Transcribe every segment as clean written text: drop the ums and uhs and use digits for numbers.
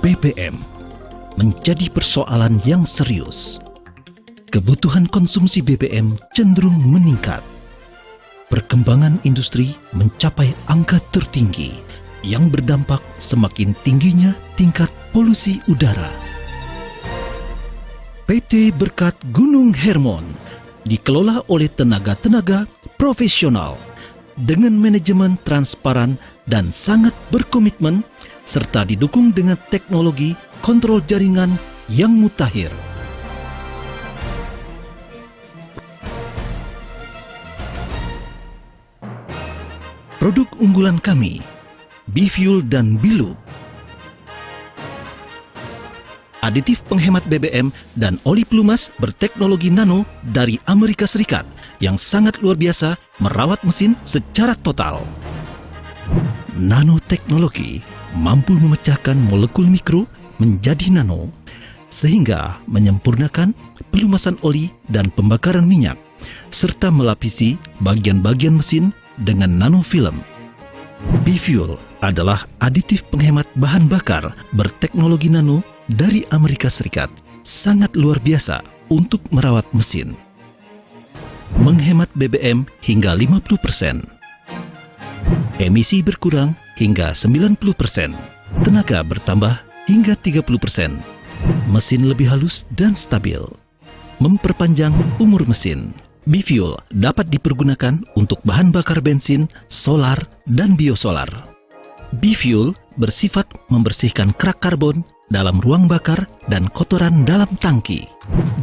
BBM menjadi persoalan yang serius. Kebutuhan konsumsi BBM cenderung meningkat. Perkembangan industri mencapai angka tertinggi yang berdampak semakin tingginya tingkat polusi udara. PT Berkat Gunung Hermon dikelola oleh tenaga-tenaga profesional dengan manajemen transparan dan sangat berkomitmen serta didukung dengan teknologi kontrol jaringan yang mutakhir. Produk unggulan kami, B-Fuel dan B-Loop. Aditif penghemat BBM dan oli pelumas berteknologi nano dari Amerika Serikat yang sangat luar biasa merawat mesin secara total. Nanoteknologi mampu memecahkan molekul mikro menjadi nano, sehingga menyempurnakan pelumasan oli dan pembakaran minyak, serta melapisi bagian-bagian mesin dengan nanofilm. B-Fuel adalah aditif penghemat bahan bakar berteknologi nano dari Amerika Serikat, sangat luar biasa untuk merawat mesin. Menghemat BBM hingga 50%. Emisi berkurang hingga 90%. Tenaga bertambah hingga 30%. Mesin lebih halus dan stabil. Memperpanjang umur mesin. B-Fuel dapat dipergunakan untuk bahan bakar bensin, solar, dan biosolar. B-Fuel bersifat membersihkan kerak karbon dalam ruang bakar dan kotoran dalam tangki.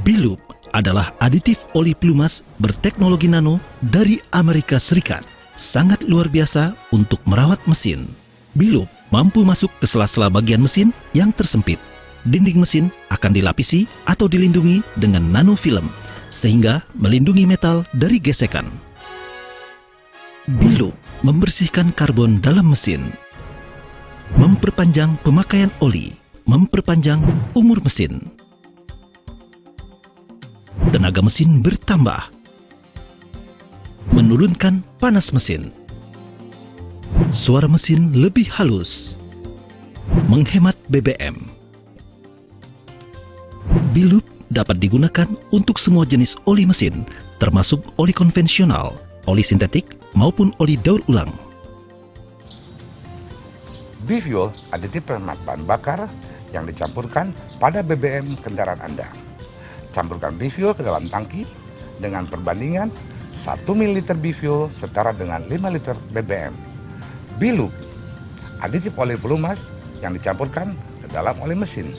B-Loop adalah aditif oli pelumas berteknologi nano dari Amerika Serikat. Sangat luar biasa untuk merawat mesin. B-Loop mampu masuk ke sela-sela bagian mesin yang tersempit. Dinding mesin akan dilapisi atau dilindungi dengan nanofilm, sehingga melindungi metal dari gesekan. B-Loop membersihkan karbon dalam mesin, memperpanjang pemakaian oli, memperpanjang umur mesin. Tenaga mesin bertambah, menurunkan panas mesin. Suara mesin lebih halus, menghemat BBM. B-Loop dapat digunakan untuk semua jenis oli mesin, termasuk oli konvensional, oli sintetik, maupun oli daur ulang. B-Fuel aditif penghemat bahan bakar yang dicampurkan pada BBM kendaraan Anda. Campurkan B-Fuel ke dalam tangki dengan perbandingan 1 ml B-Fuel setara dengan 5 liter BBM. B-Loop aditif oli pelumas yang dicampurkan ke dalam oli mesin.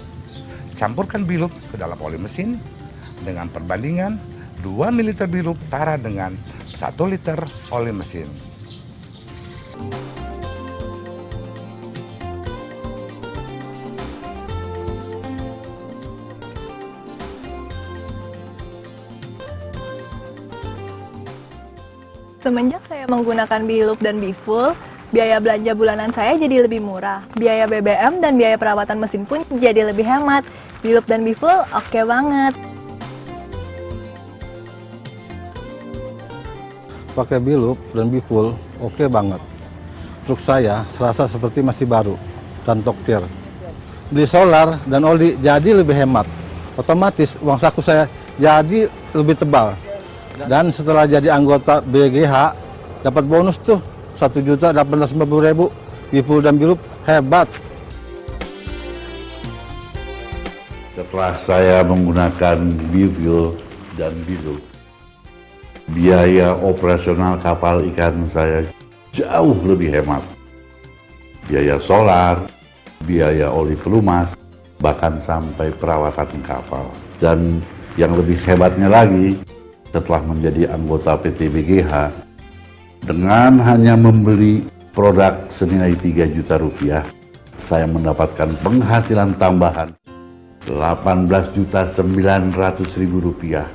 Campurkan B-Loop ke dalam oli mesin dengan perbandingan 2 ml B-Loop setara dengan 1 liter oli mesin. Semenjak saya menggunakan B-Loop dan B-Fuel, biaya belanja bulanan saya jadi lebih murah. Biaya BBM dan biaya perawatan mesin pun jadi lebih hemat. B-Loop dan B-Fuel oke banget. Pakai B-Loop dan B-Fuel oke banget. Truk saya serasa seperti masih baru dan toktir. Beli solar dan oli jadi lebih hemat. Otomatis uang saku saya jadi lebih tebal. Dan setelah jadi anggota BGH, dapat bonus tuh 1.850.000. B-Fuel dan B-Loop hebat. Setelah saya menggunakan B-Fuel dan B-Loop, biaya operasional kapal ikan saya jauh lebih hemat. Biaya solar, biaya oli pelumas, bahkan sampai perawatan kapal. Dan yang lebih hebatnya lagi, setelah menjadi anggota PT BGH, dengan hanya membeli produk senilai 3 juta rupiah, saya mendapatkan penghasilan tambahan 18.900.000 rupiah.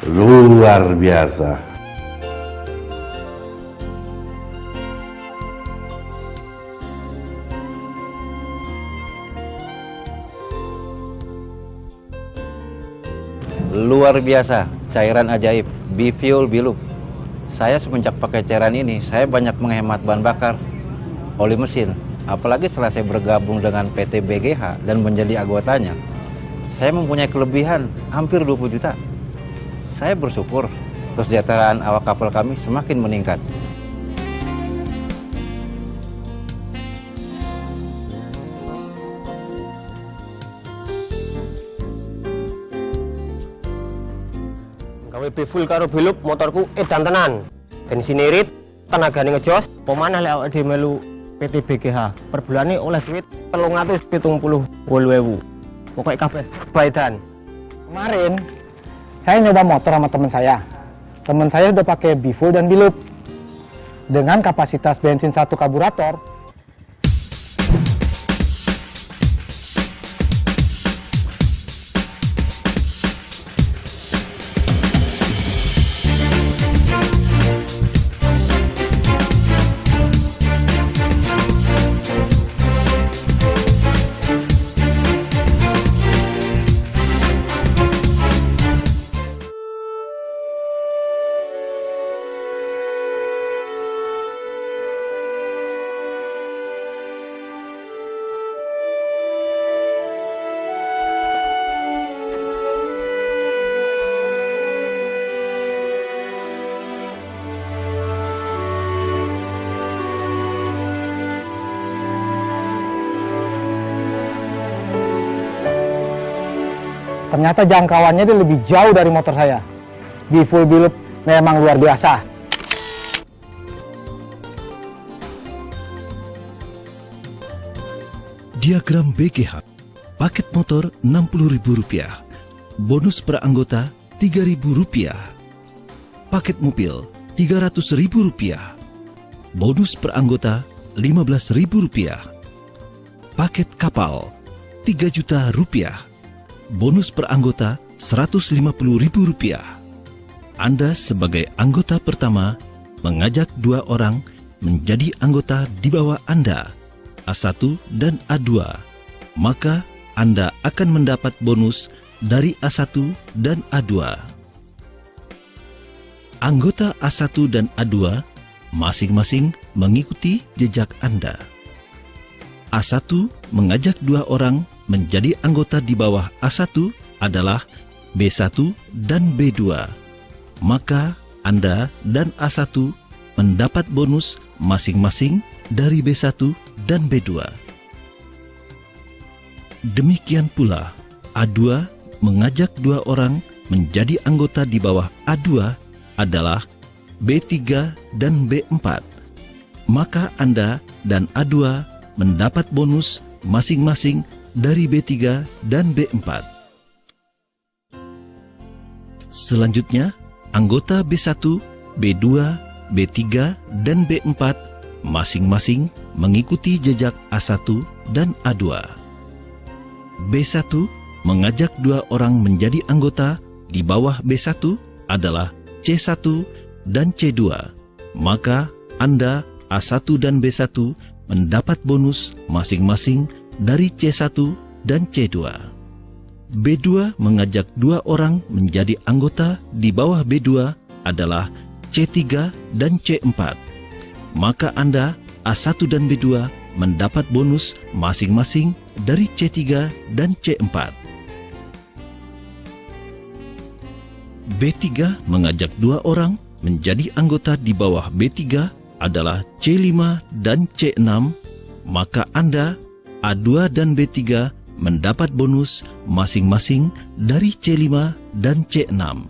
Luar biasa. Luar biasa, cairan ajaib, B-Fuel, B-Loop. Saya semenjak pakai cairan ini, saya banyak menghemat bahan bakar, oli mesin, Apalagi setelah saya bergabung dengan PT BGH dan menjadi anggotanya, saya mempunyai kelebihan hampir 20 juta. Saya bersyukur kesejahteraan awak kapal kami semakin meningkat. Gawe full karo Bilup motorku edan tenan. Bensin irit, tenagane ngejos, pemanah lek awake dhewe melu PT BGH. Per bulane oleh duit 378.000. Pokoknya kabeh baidan. Kemarin saya nyoba motor sama teman saya. Teman saya udah pakai Bifull dan Bilup. Dengan kapasitas bensin 1 karburator, ternyata jangkauannya dia lebih jauh dari motor saya. Bifull Bilup memang luar biasa. Diagram BGH. Paket motor Rp60.000. Bonus per anggota Rp3.000. Paket mobil Rp300.000. Bonus per anggota Rp15.000. Paket kapal Rp3 juta. Bonus per anggota Rp150.000. Anda sebagai anggota pertama mengajak 2 orang menjadi anggota di bawah Anda, A1 dan A2, maka Anda akan mendapat bonus dari A1 dan A2. Anggota A1 dan A2 masing-masing mengikuti jejak Anda. A1 mengajak 2 orang menjadi anggota di bawah A1 adalah B1 dan B2. Maka Anda dan A1 mendapat bonus masing-masing dari B1 dan B2. Demikian pula A2 mengajak 2 orang menjadi anggota di bawah A2 adalah B3 dan B4. Maka Anda dan A2 mendapat bonus masing-masing dari B3 dan B4. Selanjutnya, anggota B1, B2, B3, dan B4 masing-masing mengikuti jejak A1 dan A2. B1 mengajak 2 orang menjadi anggota di bawah B1 adalah C1 dan C2. Maka Anda, A1 dan B1 mendapat bonus masing-masing dari C1 dan C2. B2 mengajak 2 orang menjadi anggota di bawah B2 adalah C3 dan C4. Maka Anda, A1 dan B2 mendapat bonus masing-masing dari C3 dan C4. B3 mengajak 2 orang menjadi anggota di bawah B3 adalah C5 dan C6. Maka Anda, A2 dan B3 mendapat bonus masing-masing dari C5 dan C6.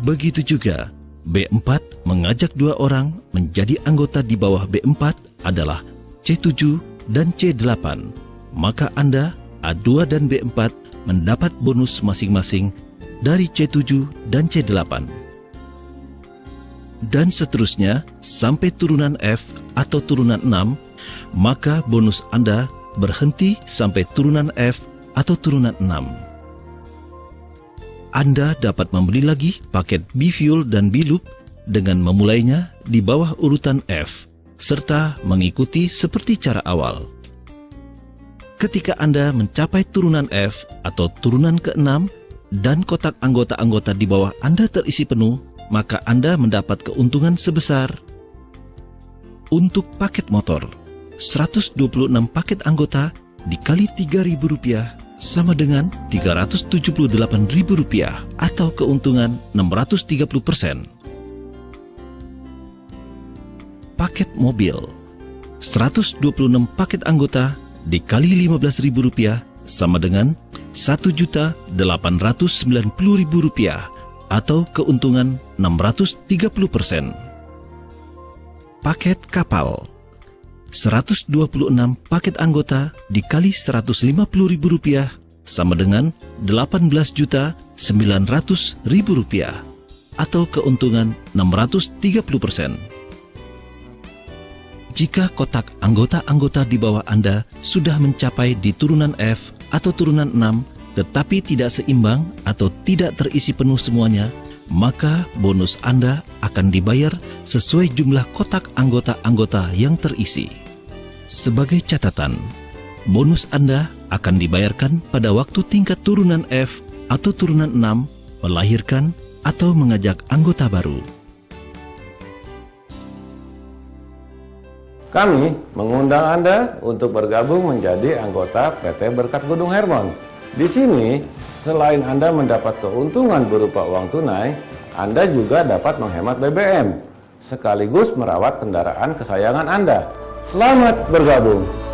Begitu juga B4 mengajak 2 orang menjadi anggota di bawah B4 adalah C7 dan C8. Maka Anda, A2 dan B4 mendapat bonus masing-masing dari C7 dan C8. Dan seterusnya sampai turunan F atau turunan 6, maka bonus Anda berhenti sampai turunan F atau turunan 6. Anda dapat membeli lagi paket Bifull dan Bilup dengan memulainya di bawah urutan F, serta mengikuti seperti cara awal. Ketika Anda mencapai turunan F atau turunan ke-6 dan kotak anggota-anggota di bawah Anda terisi penuh, maka Anda mendapat keuntungan sebesar. Untuk paket motor, 126 paket anggota dikali Rp3.000 sama dengan Rp378.000 atau keuntungan 630%. Paket mobil, 126 paket anggota dikali Rp15.000 sama dengan Rp1.890.000 atau keuntungan 630%. Paket kapal, 126 paket anggota dikali Rp150.000 sama dengan Rp18.900.000 atau keuntungan 630%. Jika kotak anggota-anggota di bawah Anda sudah mencapai di turunan F atau turunan 6 tetapi tidak seimbang atau tidak terisi penuh semuanya, maka bonus Anda akan dibayar sesuai jumlah kotak anggota-anggota yang terisi. Sebagai catatan, bonus Anda akan dibayarkan pada waktu tingkat turunan F atau turunan 6 melahirkan atau mengajak anggota baru. Kami mengundang Anda untuk bergabung menjadi anggota PT Berkat Gunung Hermon. Di sini, selain Anda mendapat keuntungan berupa uang tunai, Anda juga dapat menghemat BBM, sekaligus merawat kendaraan kesayangan Anda. Selamat bergabung!